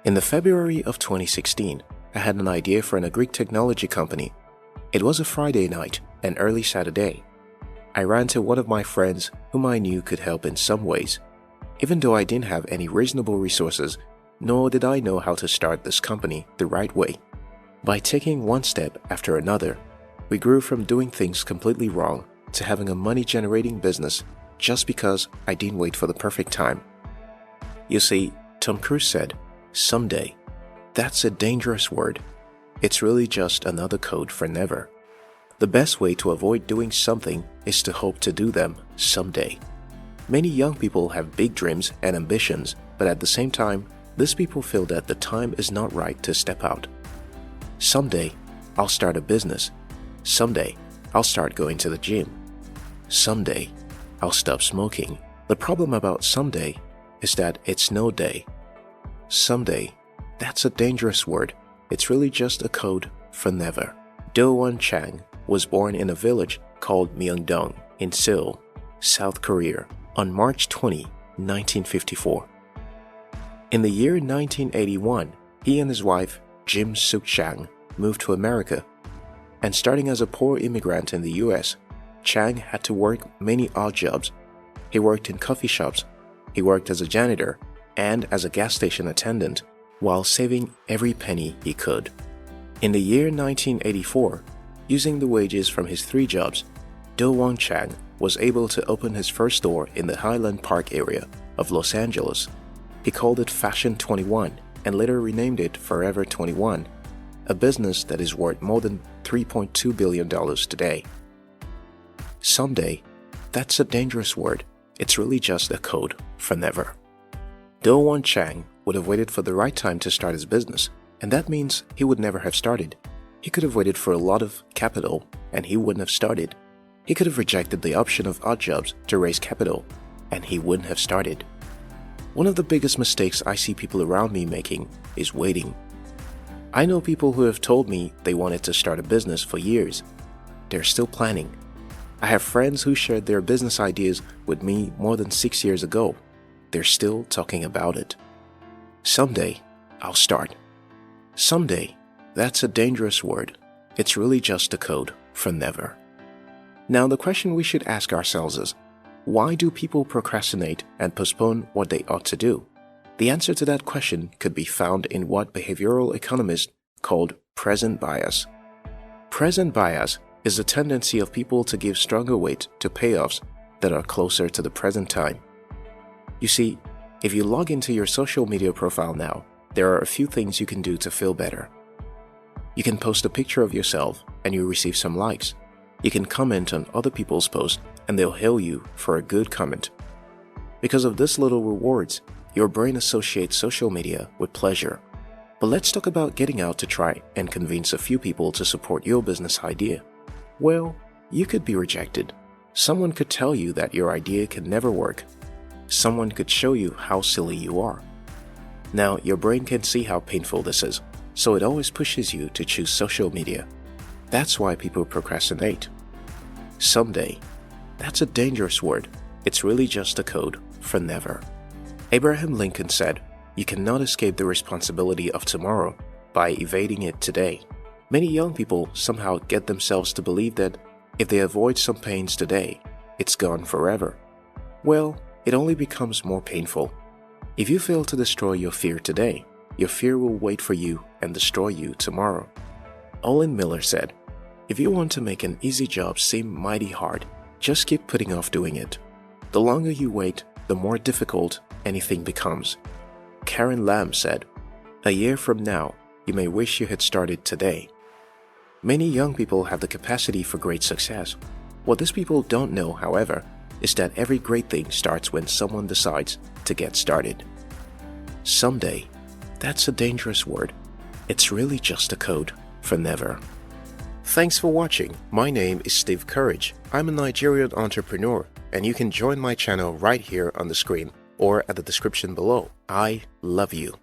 In the February of 2016, I had an idea for an Agric Technology company. It was a Friday night and early Saturday. I ran to one of my friends whom I knew could help in some ways, even though I didn't have any reasonable resources, nor did I know how to start this company the right way. By taking one step after another, we grew from doing things completely wrong to having a money-generating business just because I didn't wait for the perfect time. You see, Tom Cruise said, "Someday." That's a dangerous word. It's really just another code for never. The best way to avoid doing something is to hope to do them someday. Many young people have big dreams and ambitions, but at the same time, these people feel that the time is not right to step out. Someday, I'll start a business. Someday, I'll start going to the gym. Someday, I'll stop smoking. The problem about someday is that it's no day. Someday, that's a dangerous word. It's really just a code for never. Do-won Chang was born in a village called Myeongdong in Seoul, South Korea, on March 20, 1954. In the year 1981, he and his wife, Jim Suk-chang, moved to America. And starting as a poor immigrant in the US, Chang had to work many odd jobs. He worked in coffee shops, he worked as a janitor, and as a gas station attendant, while saving every penny he could. In the year 1984, using the wages from his 3 jobs, Do-won Chang was able to open his first store in the Highland Park area of Los Angeles. He called it Fashion 21 and later renamed it Forever 21, a business that is worth more than $3.2 billion today. Someday, that's a dangerous word. It's really just a code for never. Do-won Chang would have waited for the right time to start his business, and that means he would never have started. He could have waited for a lot of capital, and he wouldn't have started. He could have rejected the option of odd jobs to raise capital, and he wouldn't have started. One of the biggest mistakes I see people around me making is waiting. I know people who have told me they wanted to start a business for years. They're still planning. I have friends who shared their business ideas with me more than 6 years ago. They're still talking about it. Someday, I'll start. Someday, that's a dangerous word. It's really just a code for never. Now, the question we should ask ourselves is, why do people procrastinate and postpone what they ought to do? The answer to that question could be found in what behavioral economists called present bias. Present bias is the tendency of people to give stronger weight to payoffs that are closer to the present time. You see, if you log into your social media profile now, there are a few things you can do to feel better. You can post a picture of yourself and you receive some likes. You can comment on other people's posts and they'll hail you for a good comment. Because of these little rewards, your brain associates social media with pleasure. But let's talk about getting out to try and convince a few people to support your business idea. Well, you could be rejected. Someone could tell you that your idea can never work. Someone could show you how silly you are. Now, your brain can see how painful this is, so it always pushes you to choose social media. That's why people procrastinate. Someday, that's a dangerous word. It's really just a code for never. Abraham Lincoln said, "You cannot escape the responsibility of tomorrow by evading it today." Many young people somehow get themselves to believe that if they avoid some pains today, it's gone forever. Well, it only becomes more painful. If you fail to destroy your fear today, your fear will wait for you and destroy you tomorrow. Olin Miller said, "If you want to make an easy job seem mighty hard, just keep putting off doing it. The longer you wait, the more difficult anything becomes." Karen Lamb said, "A year from now, you may wish you had started today." Many young people have the capacity for great success. What these people don't know, however, is that every great thing starts when someone decides to get started. Someday, that's a dangerous word. It's really just a code for never. Thanks for watching. My name is Steve Courage. I'm a Nigerian entrepreneur, and you can join my channel right here on the screen or at the description below. I love you.